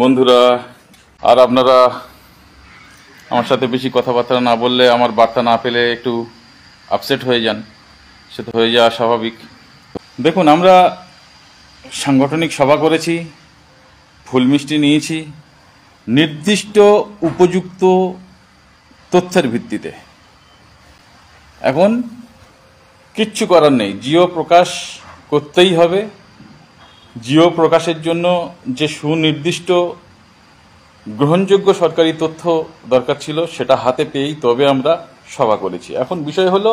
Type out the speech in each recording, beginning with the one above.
বন্ধুরা, আর আপনারা আমার সাথে বেশি কথাবার্তা না বললে, আমার বার্তা না পেলে একটু আপসেট হয়ে যান। সে তো হয়ে যাওয়া স্বাভাবিক। দেখুন, আমরা সাংগঠনিক সভা করেছি, ফুল মিষ্টি নিয়েছি নির্দিষ্ট উপযুক্ত তথ্যের ভিত্তিতে। এখন কিচ্ছু করার নেই, জিও প্রকাশ করতেই হবে। জিও প্রকাশের জন্য যে সুনির্দিষ্ট গ্রহণযোগ্য সরকারি তথ্য দরকার ছিল, সেটা হাতে পেয়েই তবে আমরা সভা করেছি। এখন বিষয় হলো,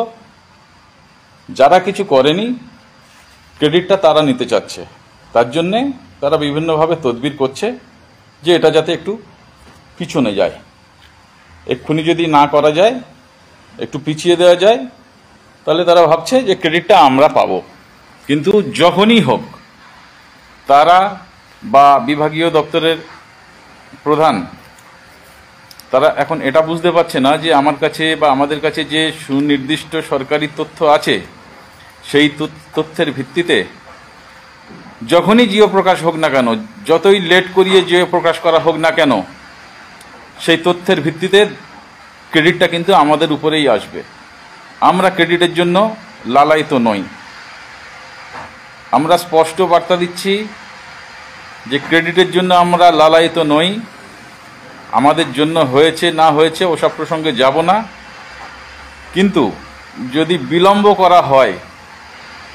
যারা কিছু করেনি ক্রেডিটটা তারা নিতে চাচ্ছে, তার জন্যে তারা বিভিন্নভাবে তদবির করছে যে এটা যাতে একটু পিছনে যায়। এক্ষুনি যদি না করা যায়, একটু পিছিয়ে দেওয়া যায়, তাহলে তারা ভাবছে যে ক্রেডিটটা আমরা পাবো। কিন্তু যখনই হোক, তারা বা বিভাগীয় দপ্তরের প্রধান, তারা এখন এটা বুঝতে পারছে না যে আমার কাছে বা আমাদের কাছে যে সুনির্দিষ্ট সরকারি তথ্য আছে, সেই তথ্যের ভিত্তিতে যখনই জিও প্রকাশ হোক না কেন, যতই লেট করিয়ে জিও প্রকাশ করা হোক না কেন, সেই তথ্যের ভিত্তিতে ক্রেডিটটা কিন্তু আমাদের উপরেই আসবে। আমরা ক্রেডিটের জন্য লালায়িত নই। আমরা স্পষ্ট বার্তা দিচ্ছি যে ক্রেডিটের জন্য আমরা লালায়িত নই। আমাদের জন্য হয়েছে না হয়েছে ওসব প্রসঙ্গে যাব না, কিন্তু যদি বিলম্ব করা হয়,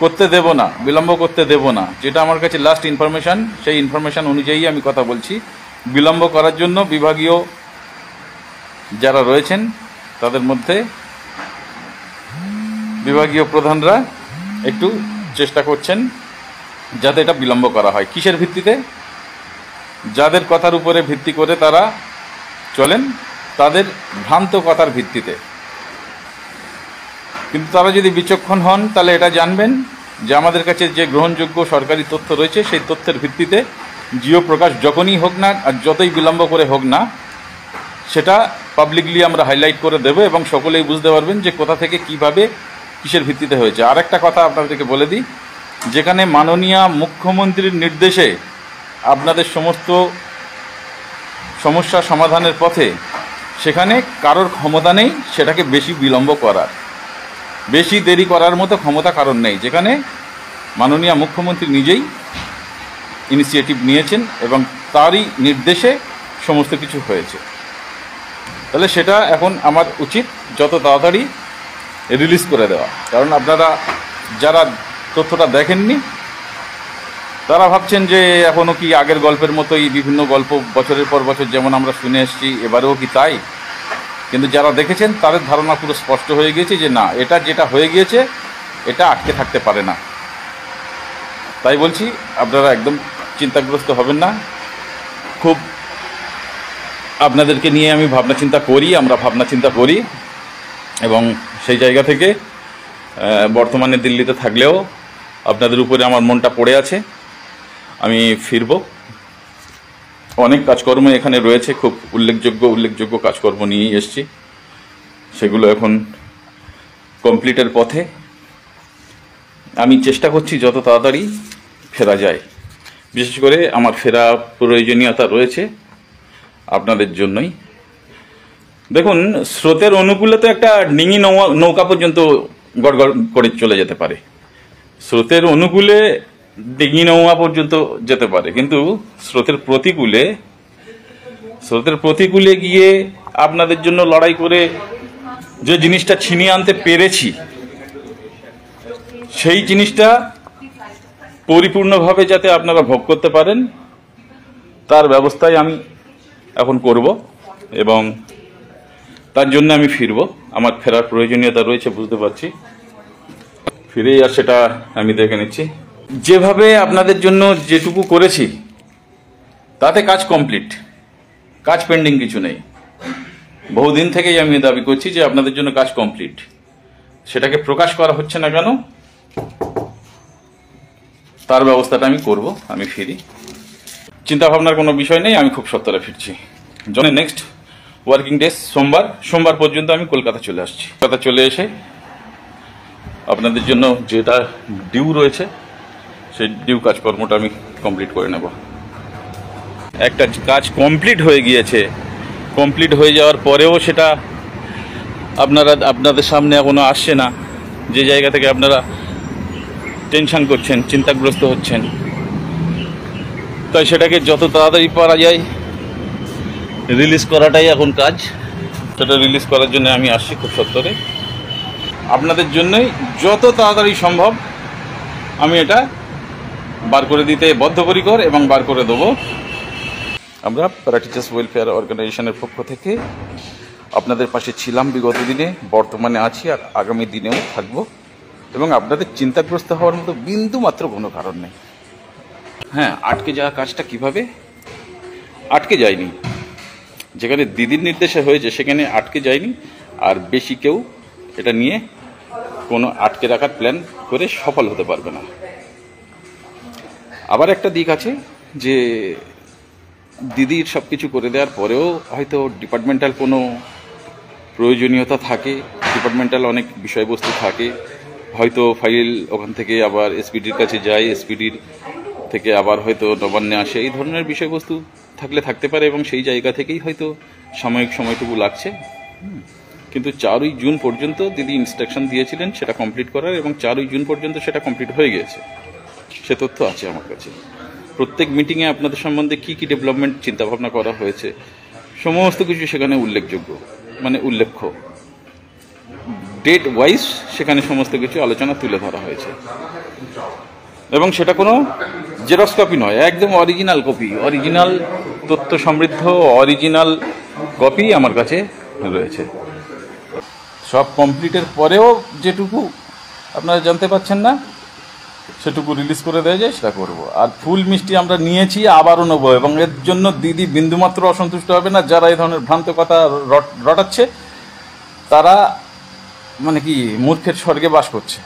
করতে দেব না, বিলম্ব করতে দেব না। যেটা আমার কাছে লাস্ট ইনফরমেশন, সেই ইনফরমেশন অনুযায়ী আমি কথা বলছি। বিলম্ব করার জন্য বিভাগীয় যারা রয়েছেন, তাদের মধ্যে বিভাগীয় প্রধানরা একটু চেষ্টা করছেন যাতে এটা বিলম্ব করা হয়। কিসের ভিত্তিতে? যাদের কথার উপরে ভিত্তি করে তারা চলেন, তাদের ভ্রান্ত কথার ভিত্তিতে। কিন্তু তারা যদি বিচক্ষণ হন, তাহলে এটা জানবেন যে আমাদের কাছে যে গ্রহণযোগ্য সরকারি তথ্য রয়েছে, সেই তথ্যের ভিত্তিতে জিও প্রকাশ যখনই হোক না আর যতই বিলম্ব করে হোক না, সেটা পাবলিকলি আমরা হাইলাইট করে দেব এবং সকলেই বুঝতে পারবেন যে কোথা থেকে কিভাবে কিসের ভিত্তিতে হয়েছে। আর একটা কথা আপনাদেরকে বলে দিই, যেখানে মাননীয় মুখ্যমন্ত্রীর নির্দেশে আপনাদের সমস্ত সমস্যা সমাধানের পথে, সেখানে কারোর ক্ষমতা নেই সেটাকে বেশি বিলম্ব করার, বেশি দেরি করার মতো ক্ষমতা কারণ নেই। যেখানে মাননীয় মুখ্যমন্ত্রী নিজেই ইনিশিয়েটিভ নিয়েছেন এবং তারই নির্দেশে সমস্ত কিছু হয়েছে, তাহলে সেটা এখন আমার উচিত যত তাড়াতাড়ি রিলিজ করে দেওয়া। কারণ আপনারা যারা তথ্যটা দেখেননি, তারা ভাবছেন যে এখনও কি আগের গল্পের মতোই বিভিন্ন গল্প বছরের পর বছর যেমন আমরা শুনে এসেছি, এবারেও কি তাই? কিন্তু যারা দেখেছেন তাদের ধারণা পুরো স্পষ্ট হয়ে গিয়েছে যে না, এটা যেটা হয়ে গিয়েছে এটা আটকে থাকতে পারে না। তাই বলছি, আপনারা একদম চিন্তাগ্রস্ত হবেন না। খুব আপনাদেরকে নিয়ে আমি ভাবনা চিন্তা করি, আমরা ভাবনা চিন্তা করি, এবং সেই জায়গা থেকে বর্তমানে দিল্লিতে থাকলেও আপনাদের উপরে আমার মনটা পড়ে আছে। আমি ফিরব। অনেক কাজকর্ম এখানে রয়েছে, খুব উল্লেখযোগ্য কাজকর্ম নিয়েই এসছি। সেগুলো এখন কমপ্লিটের পথে। আমি চেষ্টা করছি যত তাড়াতাড়ি ফেরা যায়। বিশেষ করে আমার ফেরা প্রয়োজনীয়তা রয়েছে আপনাদের জন্যই। দেখুন, স্রোতের অনুকূলে তো একটা ডিঙি নৌকা পর্যন্ত গড়গড় করে চলে যেতে পারে, স্রোতের অনুকূলে ডিঙি নৌকা পর্যন্ত যেতে পারে, কিন্তু স্রোতের প্রতিকূলে গিয়ে আপনাদের জন্য লড়াই করে যে জিনিসটা ছিনিয়ে আনতে পেরেছি, সেই জিনিসটা পরিপূর্ণভাবে যাতে আপনারা ভোগ করতে পারেন, তার ব্যবস্থাই আমি এখন করব এবং তার জন্য আমি ফিরব। আমার ফেরার প্রয়োজনীয়তা রয়েছে, বুঝতে পারছি। ফিরেই আর সেটা আমি দেখে নিচ্ছি। যেভাবে আপনাদের জন্য যেটুকু করেছি তাতে কাজ কমপ্লিট, কাজ পেন্ডিং কিছু নেই। বহুদিন থেকেই আমি দাবি করছি যে আপনাদের জন্য কাজ কমপ্লিট। সেটাকে প্রকাশ করা হচ্ছে না কেন, তার ব্যবস্থাটা আমি করব। আমি ফিরি, চিন্তা ভাবনার কোনো বিষয় নেই। আমি খুব সত্তরে ফিরছি। জনে নেক্সট ওয়ার্কিং ডেজ সোমবার পর্যন্ত আমি কলকাতা চলে আসছি। কলকাতা চলে এসে আপনাদের জন্য যেটা ডিউ রয়েছে, সেই ডিউ কাজকর্মটা আমি কমপ্লিট করে নেব। একটা কাজ কমপ্লিট হয়ে গিয়েছে, কমপ্লিট হয়ে যাওয়ার পরেও সেটা আপনাদের সামনে এখনো আসছে না, যে জায়গা থেকে আপনারা টেনশন করছেন, চিন্তাগ্রস্ত হচ্ছেন, তাই সেটাকে যত তাড়াতাড়ি পারা যায় রিলিজ করাটাই এখন কাজ। সেটা রিলিজ করার জন্য আমি আসছি খুব সত্তরে। আপনাদের জন্যই যত তাড়াতাড়ি সম্ভব আমি এটা বার করে দিতে বদ্ধপরিকর এবং বার করে দেবো। আমরা প্যারা টিচার্স ওয়েলফেয়ার অর্গানাইজেশনের পক্ষ থেকে আপনাদের পাশে ছিলাম বিগত দিনে, বর্তমানে আছি, আর আগামী দিনেও থাকবো, এবং আপনাদের চিন্তাগ্রস্ত হওয়ার মতো বিন্দু মাত্র কোনো কারণ নেই। হ্যাঁ, আটকে যাওয়া কাজটা কিভাবে আটকে যায়নি, যেখানে দিদির নির্দেশে হয়েছে সেখানে আটকে যায়নি, আর বেশি কেউ এটা নিয়ে কোনো আটকে রাখার প্ল্যান করে সফল হতে পারবে না। আবার একটা দিক আছে যে দিদির সব কিছু করে দেওয়ার পরেও হয়তো ডিপার্টমেন্টাল কোনো প্রয়োজনীয়তা থাকে, ডিপার্টমেন্টাল অনেক বিষয়বস্তু থাকে, হয়তো ফাইল ওখান থেকে আবার এসপিডির কাছে যায়, এসপিডির থেকে আবার হয়তো নবান্নে আসে, এই ধরনের বিষয়বস্তু থাকলে থাকতে পারে, এবং সেই জায়গা থেকেই হয়তো সাময়িক সময়টুকু লাগছে। কিন্তু 4ই জুন পর্যন্ত দিদি ইনস্ট্রাকশন দিয়েছিলেন সেটা কমপ্লিট করার, এবং 4ই জুন পর্যন্ত সেটা কমপ্লিট হয়ে গিয়েছে, সে তথ্য আছে আমার কাছে। প্রত্যেক মিটিংয়ে আপনাদের সম্বন্ধে কী কী ডেভেলপমেন্ট চিন্তাভাবনা করা হয়েছে সমস্ত কিছু সেখানে উল্লেখযোগ্য, মানে উল্লেখ্য, ডেট ওয়াইজ সেখানে সমস্ত কিছু আলোচনা তুলে ধরা হয়েছে, এবং সেটা কোনো জেরক্স কপি নয়, একদম অরিজিনাল কপি, অরিজিনাল তথ্য সমৃদ্ধ অরিজিনাল কপি আমার কাছে রয়েছে। সব কমপ্লিটের পরেও যেটুকু আপনারা জানতে পাচ্ছেন না সেটুকু রিলিজ করে দেওয়া যায় সেটা করব। আর ফুল মিষ্টি আমরা নিয়েছি, আবারও নেবো, এবং এর জন্য দিদি বিন্দুমাত্র অসন্তুষ্ট হবে না। যারা এই ধরনের ভ্রান্ত কথা রটাচ্ছে তারা মানে কি মূর্খের স্বর্গে বাস করছে।